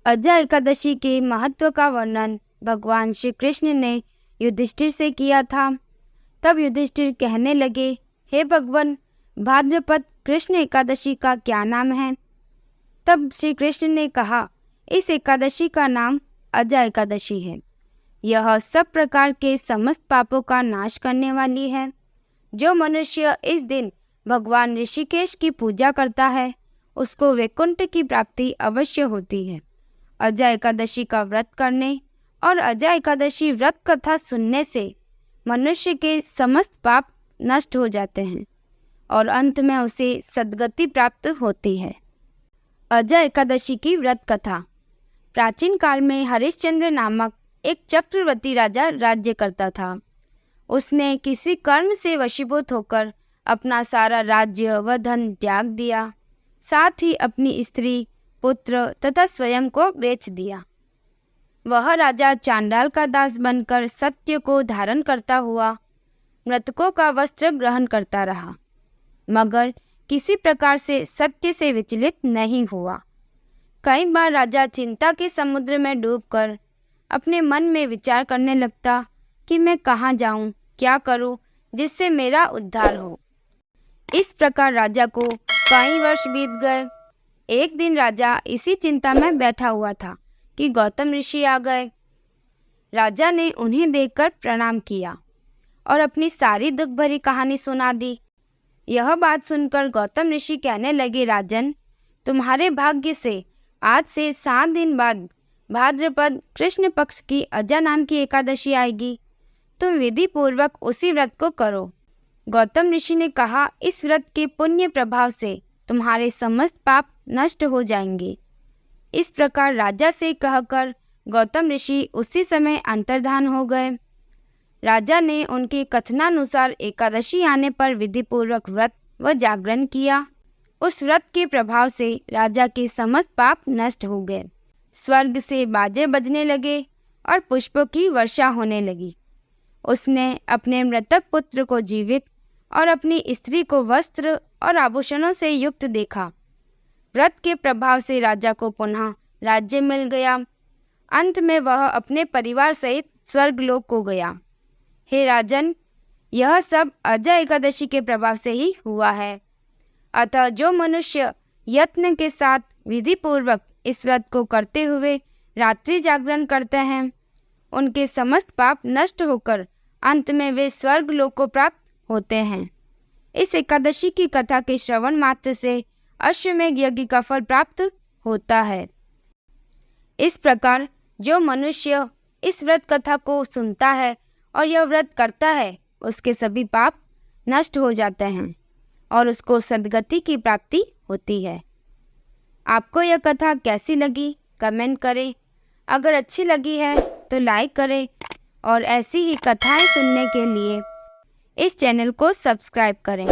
अजय एकादशी के महत्व का वर्णन भगवान श्री कृष्ण ने युधिष्ठिर से किया था। तब युधिष्ठिर कहने लगे, हे भगवान, भाद्रपद कृष्ण एकादशी का क्या नाम है? तब श्री कृष्ण ने कहा, इस एकादशी का नाम अजय एकादशी है। यह सब प्रकार के समस्त पापों का नाश करने वाली है। जो मनुष्य इस दिन भगवान ऋषिकेश की पूजा करता है, उसको वैकुंठ की प्राप्ति अवश्य होती है। अजय एकादशी का व्रत करने और अजय एकादशी व्रत कथा सुनने से मनुष्य के समस्त पाप नष्ट हो जाते हैं और अंत में उसे सद्गति प्राप्त होती है। अजय एकादशी की व्रत कथा। प्राचीन काल में हरिश्चंद्र नामक एक चक्रवर्ती राजा राज्य करता था। उसने किसी कर्म से वशीभूत होकर अपना सारा राज्य व धन त्याग दिया, साथ ही अपनी स्त्री, पुत्र तथा स्वयं को बेच दिया। वह राजा चांडाल का दास बनकर सत्य को धारण करता हुआ मृतकों का वस्त्र ग्रहण करता रहा, मगर किसी प्रकार से सत्य से विचलित नहीं हुआ। कई बार राजा चिंता के समुद्र में डूबकर अपने मन में विचार करने लगता कि मैं कहाँ जाऊँ, क्या करूँ जिससे मेरा उद्धार हो। इस प्रकार राजा को कई वर्ष बीत गए। एक दिन राजा इसी चिंता में बैठा हुआ था कि गौतम ऋषि आ गए। राजा ने उन्हें देखकर प्रणाम किया और अपनी सारी दुख भरी कहानी सुना दी। यह बात सुनकर गौतम ऋषि कहने लगे, राजन, तुम्हारे भाग्य से आज से 7 दिन बाद भाद्रपद कृष्ण पक्ष की अजय नाम की एकादशी आएगी। तुम विधि पूर्वक उसी व्रत को करो। गौतम ऋषि ने कहा, इस व्रत के पुण्य प्रभाव से तुम्हारे समस्त पाप नष्ट हो जाएंगे। इस प्रकार राजा से कहकर गौतम ऋषि उसी समय अंतर्धान हो गए। राजा ने उनके कथनानुसार एकादशी आने पर विधि पूर्वक व्रत व जागरण किया। उस व्रत के प्रभाव से राजा के समस्त पाप नष्ट हो गए। स्वर्ग से बाजे बजने लगे और पुष्पों की वर्षा होने लगी। उसने अपने मृतक पुत्र को जीवित और अपनी स्त्री को वस्त्र और आभूषणों से युक्त देखा। व्रत के प्रभाव से राजा को पुनः राज्य मिल गया। अंत में वह अपने परिवार सहित स्वर्गलोक को गया। हे राजन, यह सब अजय एकादशी के प्रभाव से ही हुआ है। अतः जो मनुष्य यत्न के साथ विधि पूर्वक इस व्रत को करते हुए रात्रि जागरण करते हैं, उनके समस्त पाप नष्ट होकर अंत में वे स्वर्ग लोक को प्राप्त होते हैं। इस एकादशी की कथा के श्रवण मात्र से अश्वमेध यज्ञ का फल प्राप्त होता है। इस प्रकार जो मनुष्य इस व्रत कथा को सुनता है और यह व्रत करता है, उसके सभी पाप नष्ट हो जाते हैं और उसको सद्गति की प्राप्ति होती है। आपको यह कथा कैसी लगी, कमेंट करें। अगर अच्छी लगी है तो लाइक करें और ऐसी ही कथाएं सुनने के लिए इस चैनल को सब्सक्राइब करें।